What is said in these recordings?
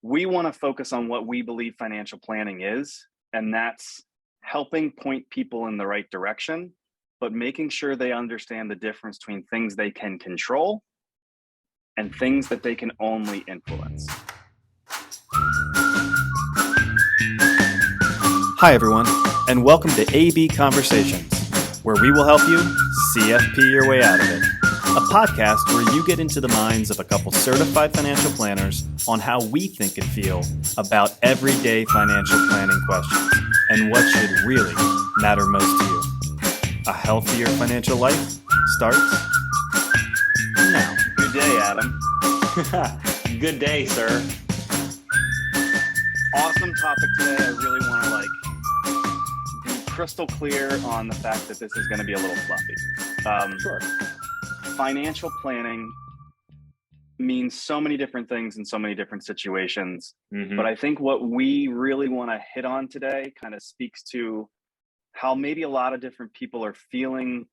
We want to focus on what we believe financial planning is, and that's helping point people in the right direction, but making sure they understand the difference between things they can control and things that they can only influence. Hi, everyone, and welcome to AB Conversations, where we will help you CFP your way out of it. A podcast where you get into the minds of a couple certified financial planners on how we think and feel about everyday financial planning questions and what should really matter most to you. A healthier financial life starts now. Good day, Adam. Good day, sir. Awesome topic today. I really want to be crystal clear on the fact that this is going to be a little fluffy. Sure. Financial planning means so many different things in so many different situations. But I think what we really want to hit on today kind of speaks to how maybe a lot of different people are feeling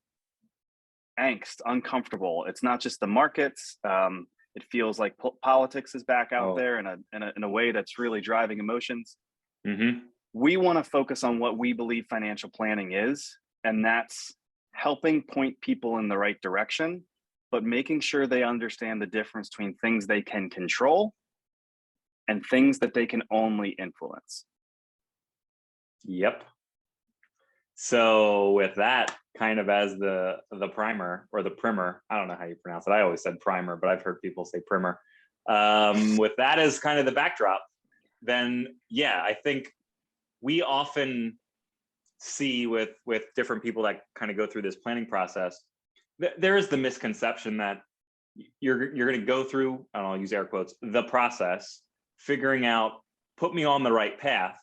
angst, uncomfortable. It's not just the markets. It feels like politics is back out there in a way that's really driving emotions. We want to focus on what we believe financial planning is, and that's helping point people in the right direction, but making sure they understand the difference between things they can control and things that they can only influence. Yep. So with that kind of as the primer or the primer, I don't know how you pronounce it. I always said primer, but I've heard people say primer. With that as kind of the backdrop, then yeah, I think we often see with different people that kind of go through this planning process, there is the misconception that you're going to go through, and I'll use air quotes, the process, figuring out, put me on the right path,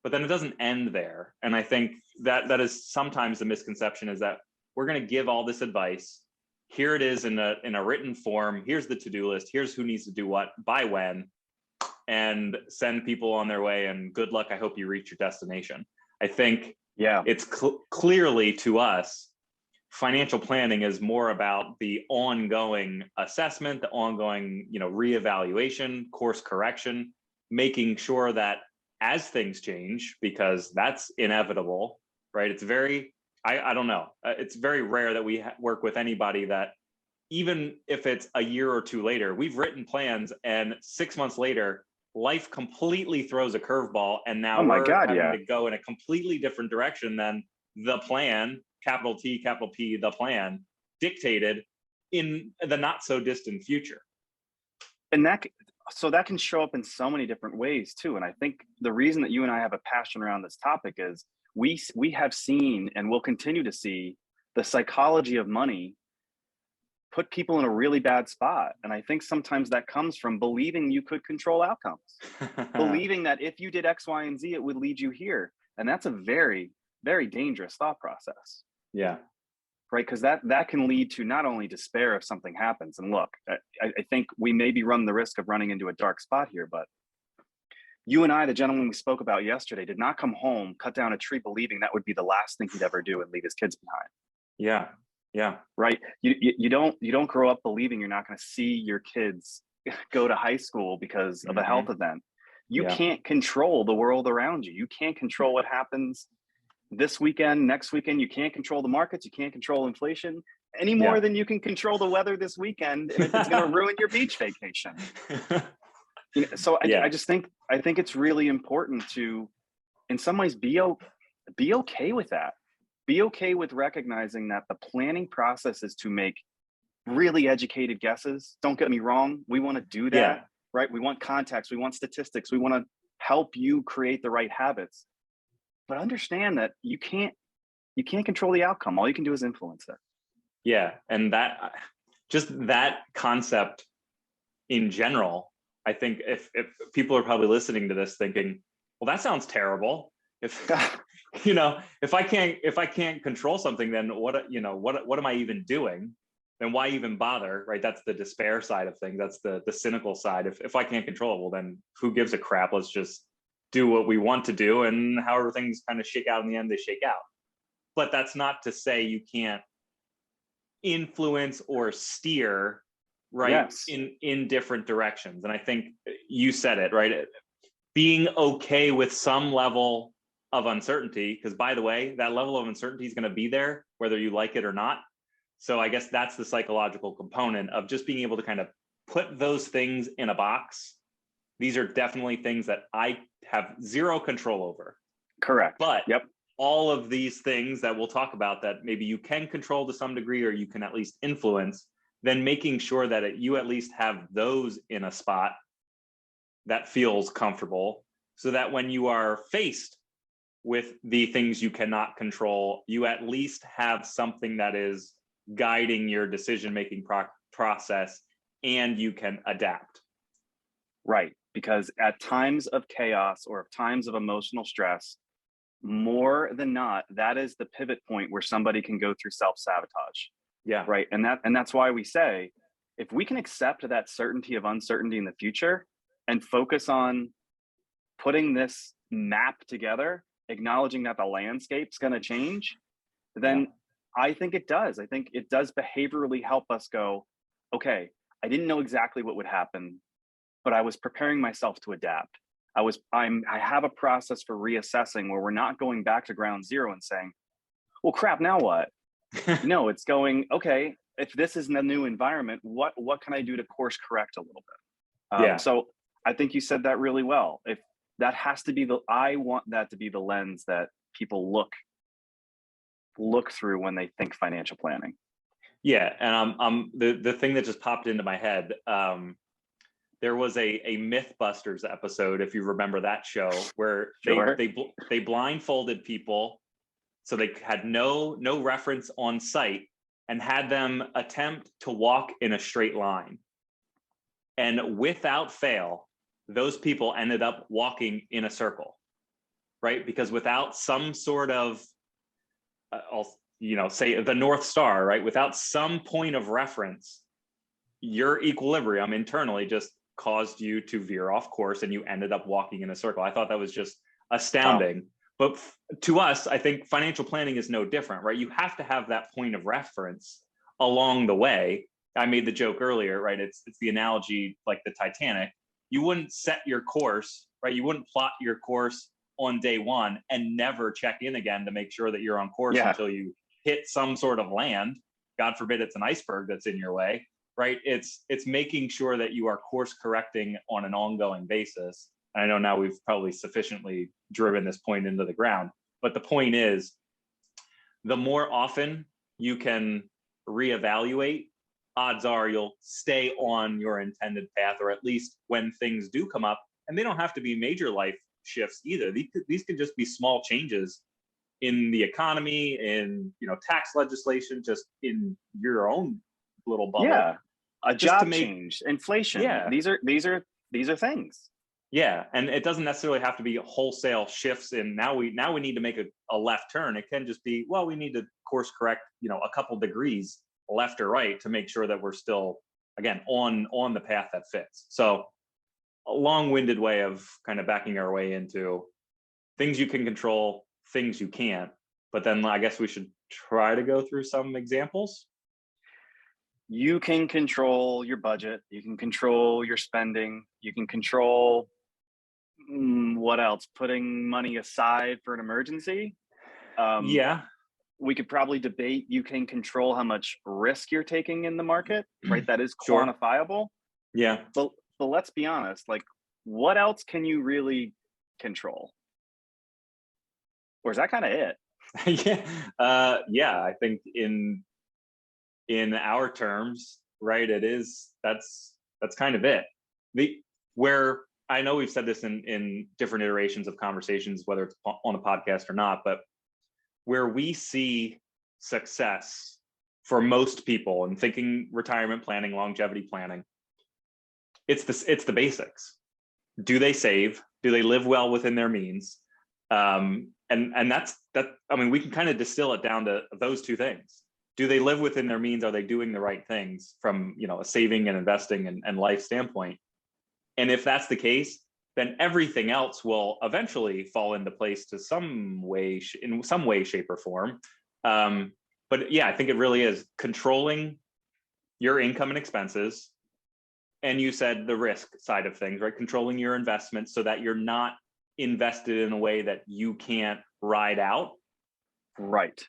but then it doesn't end there. And I think that is sometimes the misconception, is that we're going to give all this advice. Here it is in a written form. Here's the to-do list. Here's who needs to do what, by when, and send people on their way. And good luck. I hope you reach your destination. I think it's clearly to us, financial planning is more about the ongoing assessment, the ongoing, reevaluation, course correction, making sure that as things change, because that's inevitable, right? It's very, I don't know. It's very rare that we work with anybody that, even if it's a year or two later, we've written plans and 6 months later, life completely throws a curveball, and now we're having to go in a completely different direction than the plan, capital T, capital P, the plan dictated in the not so distant future. And that can show up in so many different ways too. And I think the reason that you and I have a passion around this topic is we have seen and will continue to see the psychology of money put people in a really bad spot. And I think sometimes that comes from believing you could control outcomes, believing that if you did X, Y, and Z, it would lead you here. And that's a very, very dangerous thought process. Yeah. Right. Because that can lead to not only despair if something happens. And look, I think we maybe run the risk of running into a dark spot here, but you and I, the gentleman we spoke about yesterday, did not come home, cut down a tree, believing that would be the last thing he'd ever do and leave his kids behind. Yeah. Yeah. Right. You don't grow up believing you're not going to see your kids go to high school because of a health event. You can't control the world around you. You can't control what happens this weekend, next weekend. You can't control the markets. You can't control inflation any more than you can control the weather this weekend, and if it's going to ruin your beach vacation. So I think it's really important to, in some ways, be okay with that. Be okay with recognizing that the planning process is to make really educated guesses. Don't get me wrong. We want to do that, right? We want context. We want statistics. We want to help you create the right habits. But understand that you can't control the outcome. All you can do is influence it. Yeah. And that concept in general, I think if people are probably listening to this thinking, well, that sounds terrible. If if I can't control something, then what am I even doing? Then why even bother? Right? That's the despair side of things. That's the cynical side. If I can't control it, well, then who gives a crap? Let's just do what we want to do, and however things kind of shake out in the end, they shake out. But that's not to say you can't influence or steer right? Yes. In different directions. And I think you said it, right? Being okay with some level of uncertainty, because by the way, that level of uncertainty is going to be there whether you like it or not. So I guess that's the psychological component of just being able to kind of put those things in a box. These are definitely things that I have zero control over. Correct. But yep. all of these things that we'll talk about that maybe you can control to some degree, or you can at least influence, then making sure that you at least have those in a spot that feels comfortable, so that when you are faced with the things you cannot control, you at least have something that is guiding your decision-making process, and you can adapt. Right, because at times of chaos or times of emotional stress, more than not, that is the pivot point where somebody can go through self-sabotage. Yeah. Right. And that's why we say, if we can accept that certainty of uncertainty in the future and focus on putting this map together, acknowledging that the landscape's going to change, then I think it does. I think it does behaviorally help us go, okay, I didn't know exactly what would happen, but I was preparing myself to adapt. I have a process for reassessing where we're not going back to ground zero and saying, well, crap, now what? No, it's going, okay, if this is in a new environment, what can I do to course correct a little bit? So I think you said that really well. If that has to be I want that to be the lens that people look through when they think financial planning. Yeah, and the thing that just popped into my head, there was a Mythbusters episode, if you remember that show, where Sure. they blindfolded people, so they had no reference on sight, and had them attempt to walk in a straight line. And without fail, those people ended up walking in a circle, right? Because without some sort of, say the North Star, right? Without some point of reference, your equilibrium internally just caused you to veer off course, and you ended up walking in a circle. I thought that was just astounding. Wow. But to us, I think financial planning is no different, right? You have to have that point of reference along the way. I made the joke earlier, right? It's the analogy like the Titanic. You wouldn't set your course, right? You wouldn't plot your course on day one and never check in again to make sure that you're on course until you hit some sort of land. God forbid it's an iceberg that's in your way, right? It's making sure that you are course correcting on an ongoing basis. And I know now we've probably sufficiently driven this point into the ground, but the point is, the more often you can reevaluate, odds are you'll stay on your intended path, or at least when things do come up, and they don't have to be major life shifts either. These could just be small changes in the economy, in tax legislation, just in your own little bubble. Yeah, a job change, inflation. Yeah, these are things. Yeah, and it doesn't necessarily have to be wholesale shifts in now we need to make a left turn. It can just be, well, we need to course correct, a couple degrees left or right to make sure that we're still, again, on the path that fits. So a long-winded way of kind of backing our way into things you can control, things you can't. But then I guess we should try to go through some examples. You can control your budget. You can control your spending. You can control what else? Putting money aside for an emergency. We could probably debate. You can control how much risk you're taking in the market, right? That is quantifiable. Yeah. But let's be honest. Like, what else can you really control? Or is that kind of it? I think in our terms, right, that's kind of it. Where I know we've said this in different iterations of conversations, whether it's on a podcast or not, but where we see success for most people in thinking retirement planning, longevity planning, it's the basics. Do they save? Do they live well within their means? And that's that. I mean, we can kind of distill it down to those two things. Do they live within their means? Are they doing the right things from a saving and investing and life standpoint? And if that's the case, then everything else will eventually fall into place to in some way, shape, or form. But yeah, I think it really is controlling your income and expenses, and you said the risk side of things, right? Controlling your investments so that you're not invested in a way that you can't ride out. Right.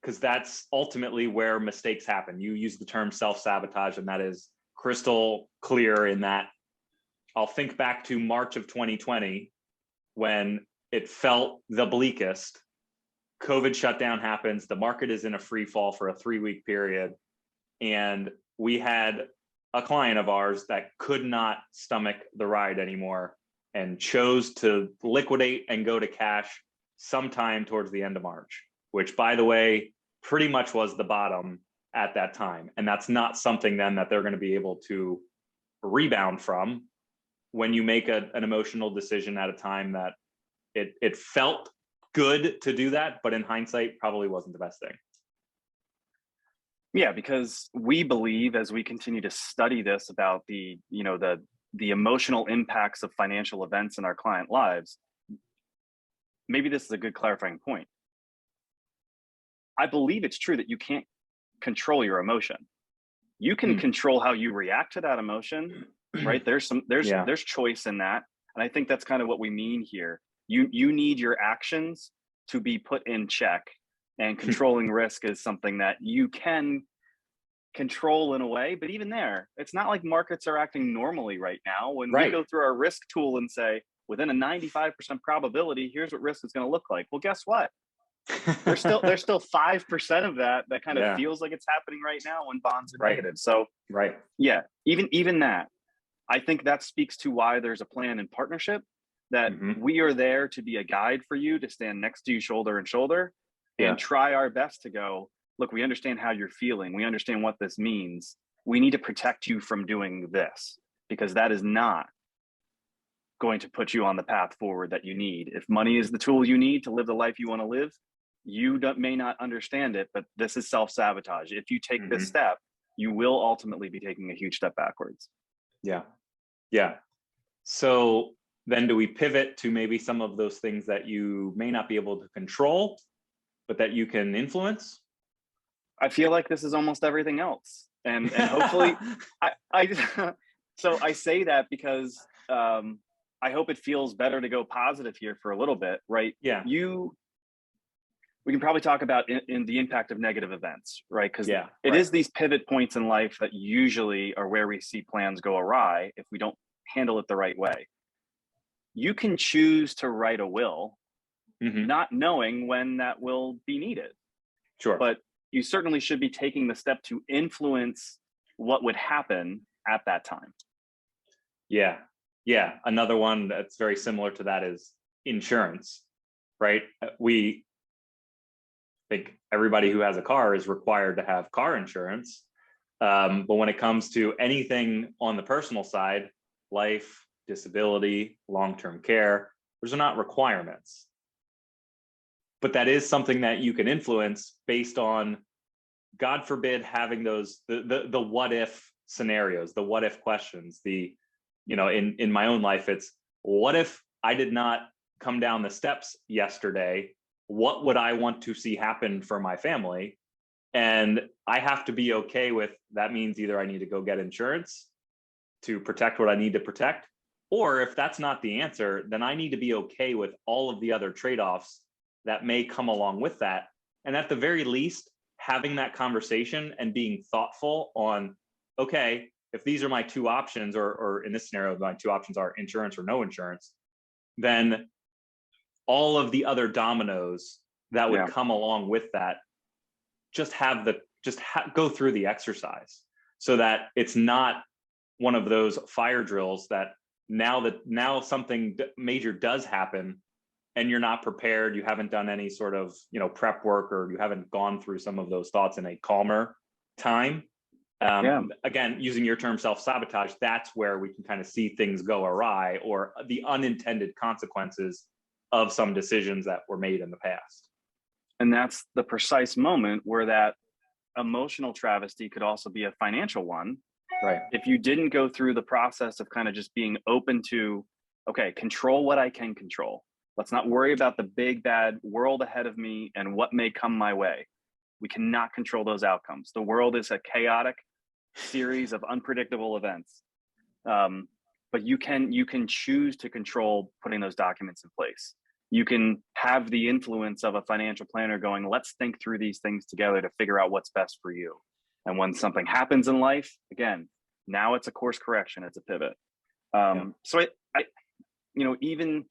Because that's ultimately where mistakes happen. You use the term self-sabotage, and that is crystal clear in that. I'll think back to March of 2020 when it felt the bleakest. COVID shutdown happens. The market is in a free fall for a 3-week period. And we had a client of ours that could not stomach the ride anymore and chose to liquidate and go to cash sometime towards the end of March, which, by the way, pretty much was the bottom at that time. And that's not something then that they're going to be able to rebound from when you make an emotional decision at a time that it felt good to do that, but in hindsight probably wasn't the best thing. Yeah, because we believe, as we continue to study this about the emotional impacts of financial events in our client lives, maybe this is a good clarifying point. I believe it's true that you can't control your emotion. You can control how you react to that emotion, right? There's choice in that. And I think that's kind of what we mean here. You need your actions to be put in check, and controlling risk is something that you can control in a way. But even there, it's not like markets are acting normally right now. When we go through our risk tool and say, within a 95% probability, here's what risk is going to look like. Well, guess what? there's still 5% of that kind of feels like it's happening right now when bonds are negative. So yeah, even that, I think that speaks to why there's a plan in partnership, that we are there to be a guide for you, to stand next to you shoulder and shoulder and try our best to go, look, we understand how you're feeling. We understand what this means. We need to protect you from doing this, because that is not going to put you on the path forward that you need. If money is the tool you need to live the life you want to live, you may not understand it, but this is self-sabotage. If you take this step, you will ultimately be taking a huge step backwards. Yeah. So then do we pivot to maybe some of those things that you may not be able to control, but that you can influence? I feel like this is almost everything else. And hopefully, so I say that because I hope it feels better to go positive here for a little bit, right? Yeah. We can probably talk about in the impact of negative events, right? Because it is these pivot points in life that usually are where we see plans go awry if we don't handle it the right way. You can choose to write a will, not knowing when that will be needed. Sure. But you certainly should be taking the step to influence what would happen at that time. Yeah. Another one that's very similar to that is insurance, right? We think everybody who has a car is required to have car insurance. But when it comes to anything on the personal side, life, disability, long-term care, those are not requirements. But that is something that you can influence based on, God forbid, having those the what if scenarios, the what if questions. In my own life, it's, what if I did not come down the steps yesterday? What would I want to see happen for my family? And I have to be okay with that. Means either I need to go get insurance to protect what I need to protect, or if that's not the answer, then I need to be okay with all of the other trade-offs that may come along with that. And at the very least, having that conversation and being thoughtful on, okay, if these are my two options, or in this scenario, my two options are insurance or no insurance, then all of the other dominoes that would come along with that, go through the exercise, so that it's not one of those fire drills that now something major does happen and you're not prepared, you haven't done any sort of prep work, or you haven't gone through some of those thoughts in a calmer time. Again, using your term self-sabotage, that's where we can kind of see things go awry, or the unintended consequences of some decisions that were made in the past. And that's the precise moment where that emotional travesty could also be a financial one. Right. If you didn't go through the process of kind of just being open to, okay, control what I can control. Let's not worry about the big bad world ahead of me and what may come my way. We cannot control those outcomes. The world is a chaotic series of unpredictable events. But you can choose to control putting those documents in place. You can have the influence of a financial planner going, let's think through these things together to figure out what's best for you. And when something happens in life, again, now it's a course correction, it's a pivot. So I even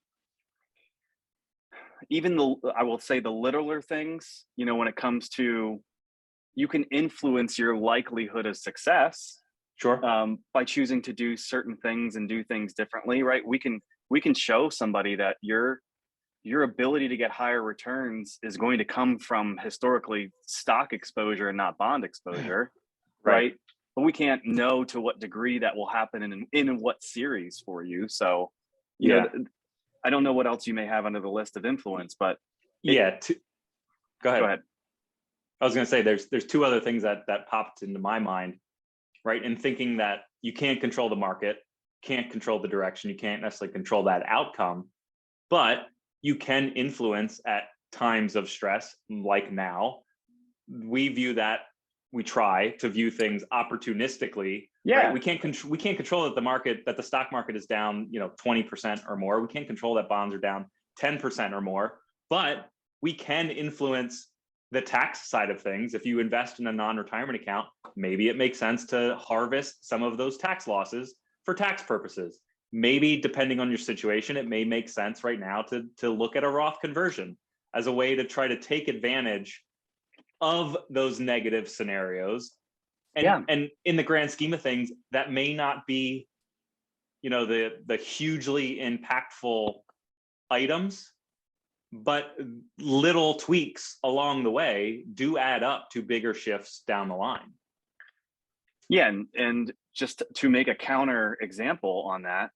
I will say the littler things, when it comes to, you can influence your likelihood of success. Sure. By choosing to do certain things and do things differently, right? We can show somebody that your ability to get higher returns is going to come from historically stock exposure and not bond exposure, right? But we can't know to what degree that will happen in what series for you. So, I don't know what else you may have under the list of influence, but go ahead. Go ahead. I was going to say there's two other things that popped into my mind, right? In thinking that you can't control the market, can't control the direction, you can't necessarily control that outcome, but you can influence at times of stress, like now. We try to view things opportunistically. Right? We can't control that the stock market is down, 20% or more. We can't control that bonds are down 10% or more, but we can influence the tax side of things. If you invest in a non-retirement account, maybe it makes sense to harvest some of those tax losses for tax purposes. Maybe depending on your situation, it may make sense right now to look at a Roth conversion as a way to try to take advantage of those negative scenarios. And in the grand scheme of things, that may not be, the hugely impactful items, but little tweaks along the way do add up to bigger shifts down the line. Yeah, and just to make a counter example on that,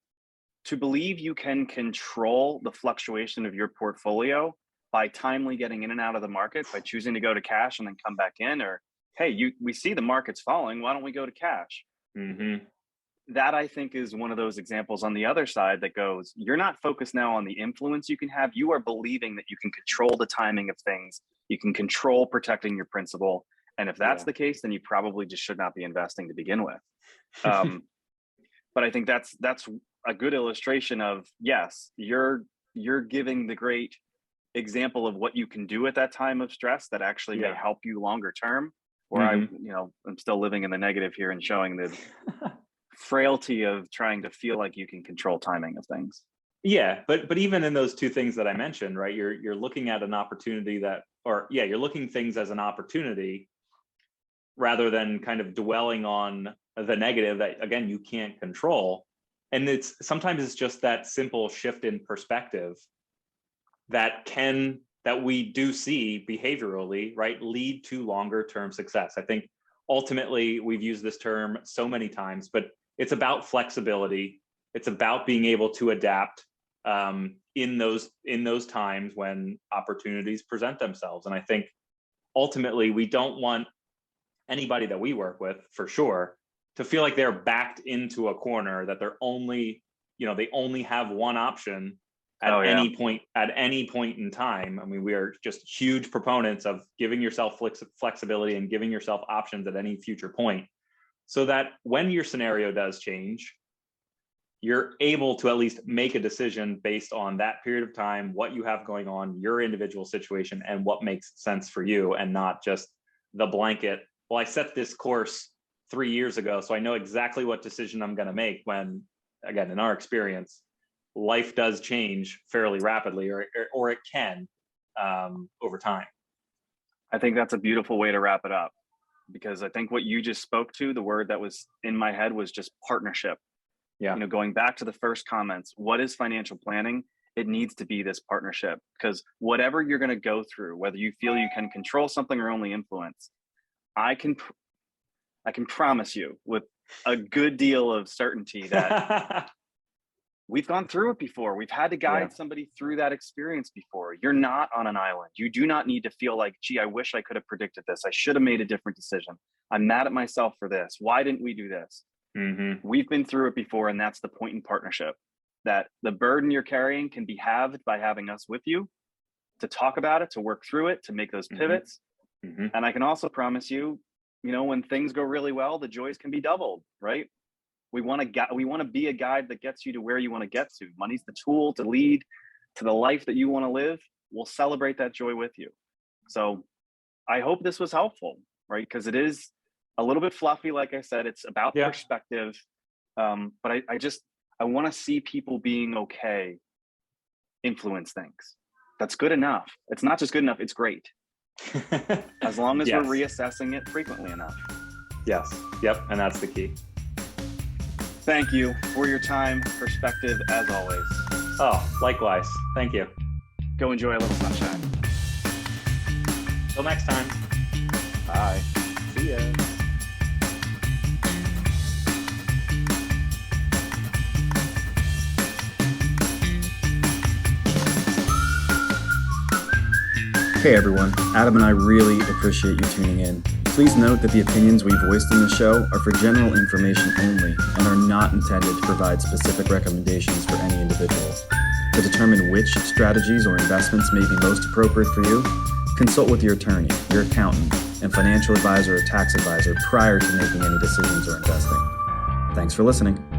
to believe you can control the fluctuation of your portfolio by timely getting in and out of the market, by choosing to go to cash and then come back in, or, hey, we see the market's falling, why don't we go to cash? Mm-hmm. That, I think, is one of those examples on the other side that goes, you're not focused now on the influence you can have. You are believing that you can control the timing of things. You can control protecting your principal. And if that's the case, then you probably just should not be investing to begin with. But I think that's a good illustration of, yes, you're giving the great example of what you can do at that time of stress that actually may help you longer term. Or I'm still living in the negative here and showing the frailty of trying to feel like you can control timing of things. Yeah, but even in those two things that I mentioned, right? You're looking at an opportunity you're looking things as an opportunity rather than kind of dwelling on the negative that, again, you can't control. And sometimes it's just that simple shift in perspective that we do see behaviorally, right, lead to longer term success. I think ultimately we've used this term so many times, but it's about flexibility. It's about being able to adapt in those times when opportunities present themselves. And I think ultimately we don't want anybody that we work with, for sure, to feel like they're backed into a corner, that they only have one option at any point in time. I mean, we are just huge proponents of giving yourself flexibility and giving yourself options at any future point, so that when your scenario does change, you're able to at least make a decision based on that period of time, what you have going on, your individual situation, and what makes sense for you, and not just the blanket, well, I set this course 3 years ago, so I know exactly what decision I'm going to make, when, again, in our experience, life does change fairly rapidly, or it can over time. I think that's a beautiful way to wrap it up, because I think what you just spoke to, the word that was in my head was just partnership. Yeah. Going back to the first comments, what is financial planning? It needs to be this partnership, because whatever you're going to go through, whether you feel you can control something or only influence, I can promise you with a good deal of certainty that we've gone through it before. We've had to guide somebody through that experience before. You're not on an island. You do not need to feel like, gee, I wish I could have predicted this. I should have made a different decision. I'm mad at myself for this. Why didn't we do this? Mm-hmm. We've been through it before, and that's the point in partnership, that the burden you're carrying can be halved by having us with you to talk about it, to work through it, to make those pivots. Mm-hmm. And I can also promise you, when things go really well, the joys can be doubled, right? We want to be a guide that gets you to where you want to get to. Money's the tool to lead to the life that you want to live. We'll celebrate that joy with you. So I hope this was helpful, right? Because it is a little bit fluffy. Like I said, it's about perspective. But I want to see people being okay influence things. That's good enough. It's not just good enough, it's great. As long as we're reassessing it frequently enough. Yes. Yep. And that's the key. Thank you for your time, perspective, as always. Oh, likewise. Thank you. Go enjoy a little sunshine. Till next time. Bye. See ya. Hey everyone, Adam and I really appreciate you tuning in. Please note that the opinions we voiced in the show are for general information only and are not intended to provide specific recommendations for any individual. To determine which strategies or investments may be most appropriate for you, consult with your attorney, your accountant, and financial advisor or tax advisor prior to making any decisions or investing. Thanks for listening.